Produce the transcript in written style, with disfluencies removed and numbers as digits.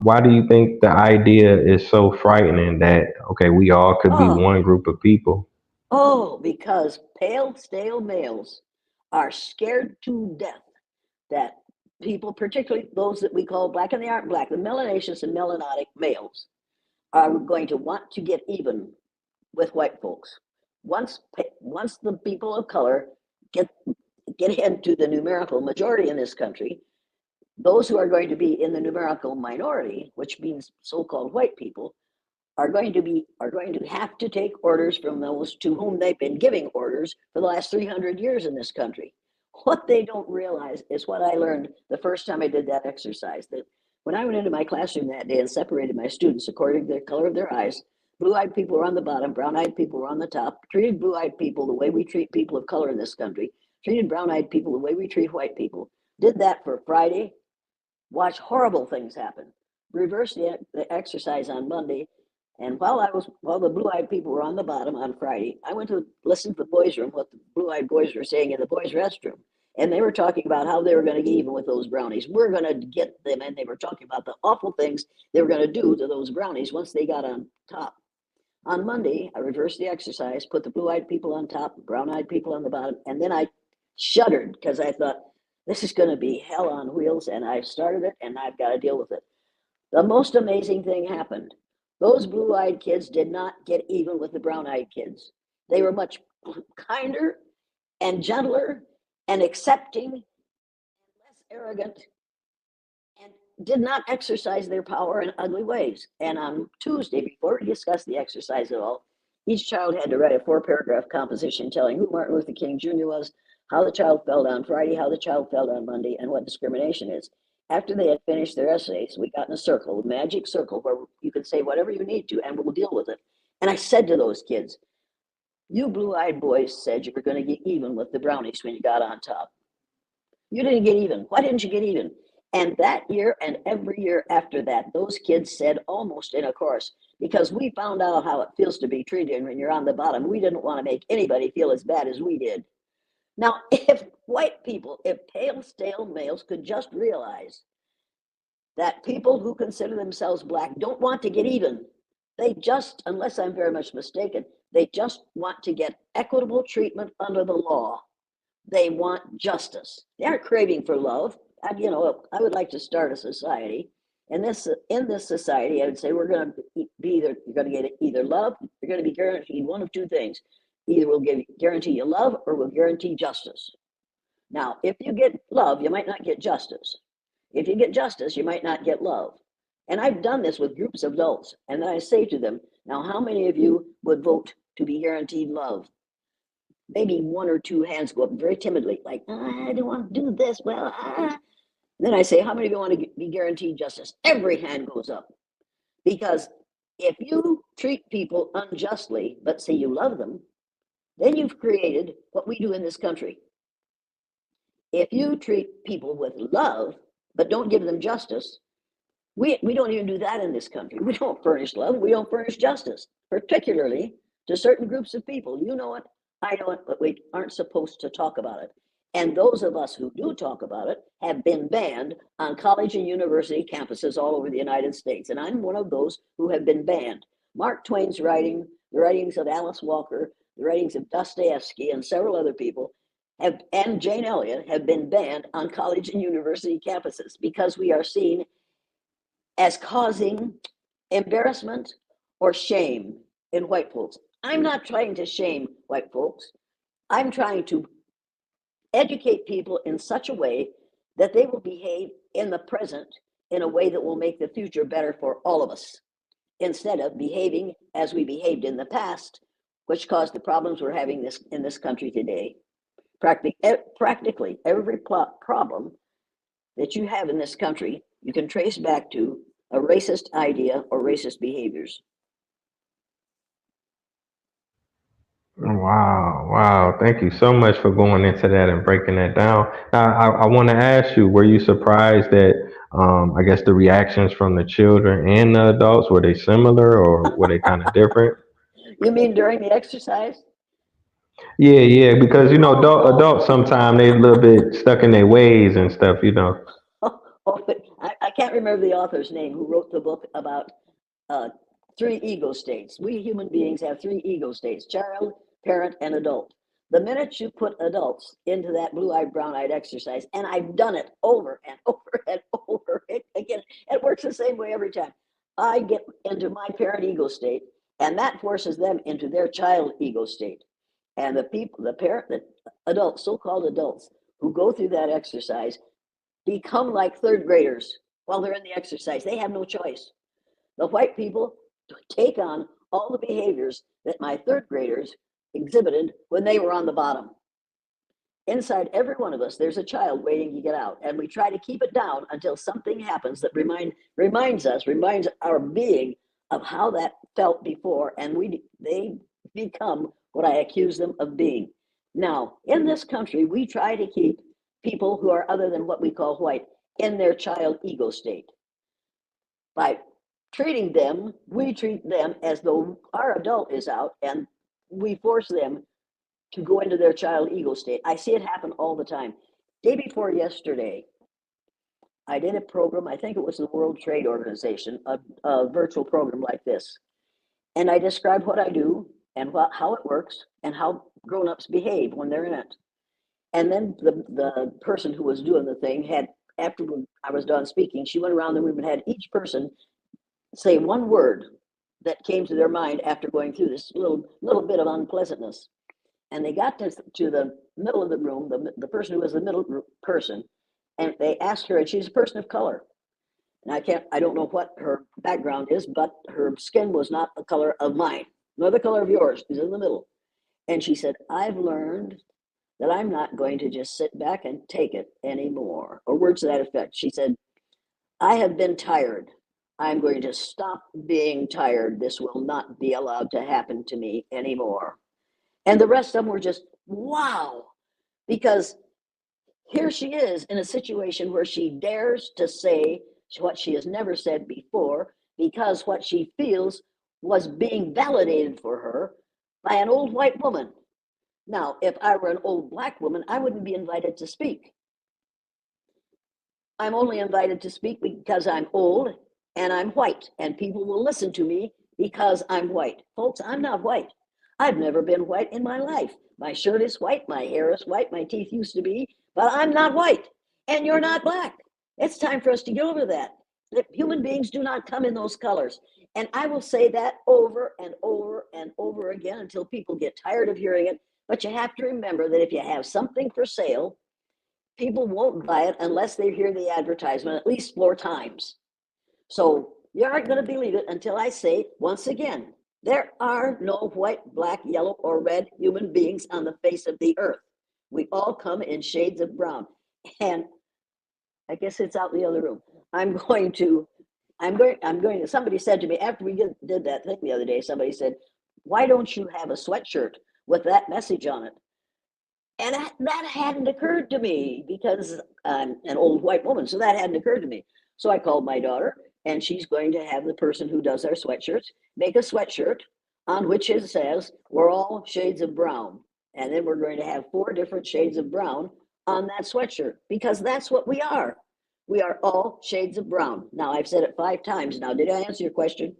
Why do you think the idea is so frightening that okay, we all could be Oh, one group of people? oh, because pale, stale males are scared to death that people, particularly those that we call black and they aren't black, the melanaceous and melanotic males, are going to want to get even with white folks. Once the people of color get get into the numerical majority in this country, those who are going to be in the numerical minority, which means so-called white people, are going to have to take orders from those to whom they've been giving orders for the last 300 years in this country. What they don't realize is what I learned the first time I did that exercise, that when I went into my classroom that day and separated my students according to the color of their eyes, blue-eyed people were on the bottom, brown-eyed people were on the top, treated blue-eyed people the way we treat people of color in this country, treated brown-eyed people the way we treat white people, did that for Friday, watch horrible things happen. Reverse the exercise on Monday, and while the blue-eyed people were on the bottom on Friday, I went to listen to the boys' room, what the blue-eyed boys were saying in the boys' restroom, and they were talking about how they were going to get even with those brownies. We're going to get them, and they were talking about the awful things they were going to do to those brownies once they got on top. On Monday, I reversed the exercise, put the blue-eyed people on top, brown-eyed people on the bottom, and then I shuddered because I thought, this is going to be hell on wheels, and I've started it, and I've got to deal with it. The most amazing thing happened. Those blue-eyed kids did not get even with the brown-eyed kids. They were much kinder and gentler and accepting, less arrogant, and did not exercise their power in ugly ways. And on Tuesday, before we discussed the exercise at all, each child had to write a 4-paragraph composition telling who Martin Luther King Jr. was, how the child felt on Friday, how the child felt on Monday, and what discrimination is. After they had finished their essays, we got in a circle, a magic circle, where you can say whatever you need to, and we'll deal with it. And I said to those kids, you blue-eyed boys said you were going to get even with the brownies when you got on top. You didn't get even. Why didn't you get even? And that year and every year after that, those kids said almost in a chorus, because we found out how it feels to be treated when you're on the bottom. We didn't want to make anybody feel as bad as we did. Now, if white people, if pale, stale males could just realize that people who consider themselves black don't want to get even, they just, unless I'm very much mistaken, they just want to get equitable treatment under the law. They want justice. They aren't craving for love. I would like to start a society. And in this society, I would say we're going to be you're going to get either love, you're going to be guaranteed one of two things. Either we'll guarantee you love or we'll guarantee justice. Now, if you get love, you might not get justice. If you get justice, you might not get love. And I've done this with groups of adults. And then I say to them, now, how many of you would vote to be guaranteed love? Maybe one or two hands go up very timidly, like, I don't want to do this. Well, Then I say, how many of you want to be guaranteed justice? Every hand goes up. Because if you treat people unjustly, but say you love them, then you've created what we do in this country. If you treat people with love, but don't give them justice, we don't even do that in this country. We don't furnish love. We don't furnish justice, particularly to certain groups of people. You know it, I know it, but we aren't supposed to talk about it. And those of us who do talk about it have been banned on college and university campuses all over the United States. And I'm one of those who have been banned. Mark Twain's writing, the writings of Alice Walker, the writings of Dostoevsky, and several other people and Jane Elliot have been banned on college and university campuses because we are seen as causing embarrassment or shame in white folks. I'm not trying to shame white folks. I'm trying to educate people in such a way that they will behave in the present in a way that will make the future better for all of us, instead of behaving as we behaved in the past, which caused the problems we're having in this country today. Practically every problem that you have in this country, you can trace back to a racist idea or racist behaviors. Wow, wow. Thank you so much for going into that and breaking that down. Now, I want to ask you, were you surprised that, I guess, the reactions from the children and the adults, were they similar or were they kind of different? You mean during the exercise? Yeah, yeah, because, adults Oh, sometimes they a little bit stuck in their ways and stuff. oh, I can't remember the author's name who wrote the book about uh, three ego states. We human beings have three ego states: child, parent, and adult. The minute you put adults into that blue-eyed, brown-eyed exercise, and I've done it over and over and over again, it works the same way every time. I get into my parent ego state, and that forces them into their child ego state. And the people, the adults, so-called adults, who go through that exercise become like third graders while they're in the exercise. They have no choice. The white people take on all the behaviors that my third graders exhibited when they were on the bottom. Inside every one of us, there's a child waiting to get out, and we try to keep it down until something happens that reminds our being of how that felt before, and they become what I accuse them of being. Now, in this country, we try to keep people who are other than what we call white in their child ego state. By we treat them as though our adult is out, and we force them to go into their child ego state. I see it happen all the time. Day before yesterday, I did a program, I think it was the World Trade Organization, a virtual program like this. And I described what I do and how it works and how grown-ups behave when they're in it. And then the person who was doing the thing after I was done speaking, she went around the room and had each person say one word that came to their mind after going through this little bit of unpleasantness. And they got to the middle of the room, the person who was the middle person, and they asked her, and she's a person of color. And I don't know what her background is, but her skin was not the color of mine, nor the color of yours. She's in the middle. And she said, I've learned that I'm not going to just sit back and take it anymore, or words to that effect. She said, I have been tired. I'm going to stop being tired. This will not be allowed to happen to me anymore. And the rest of them were just, wow, because here she is in a situation where she dares to say what she has never said before, because what she feels was being validated for her by an old white woman. Now, if I were an old black woman, I wouldn't be invited to speak. I'm only invited to speak because I'm old and I'm white, and people will listen to me because I'm white. Folks, I'm not white. I've never been white in my life. My shirt is white, my hair is white, my teeth used to be, but I'm not white, and you're not black. It's time for us to get over that. That human beings do not come in those colors. And I will say that over and over and over again until people get tired of hearing it. But you have to remember that if you have something for sale, people won't buy it unless they hear the advertisement at least 4 times. So you aren't going to believe it until I say, once again, there are no white, black, yellow, or red human beings on the face of the earth. We all come in shades of brown. And I guess it's out in the other room. Somebody said to me after we did that thing the other day, somebody said, why don't you have a sweatshirt with that message on it? And that hadn't occurred to me because I'm an old white woman, so that hadn't occurred to me. So I called my daughter, and she's going to have the person who does our sweatshirts make a sweatshirt on which it says, we're all shades of brown. And then we're going to have 4 different shades of brown on that sweatshirt, because that's what we are. We are all shades of brown. Now, I've said it 5 times now. Did I answer your question?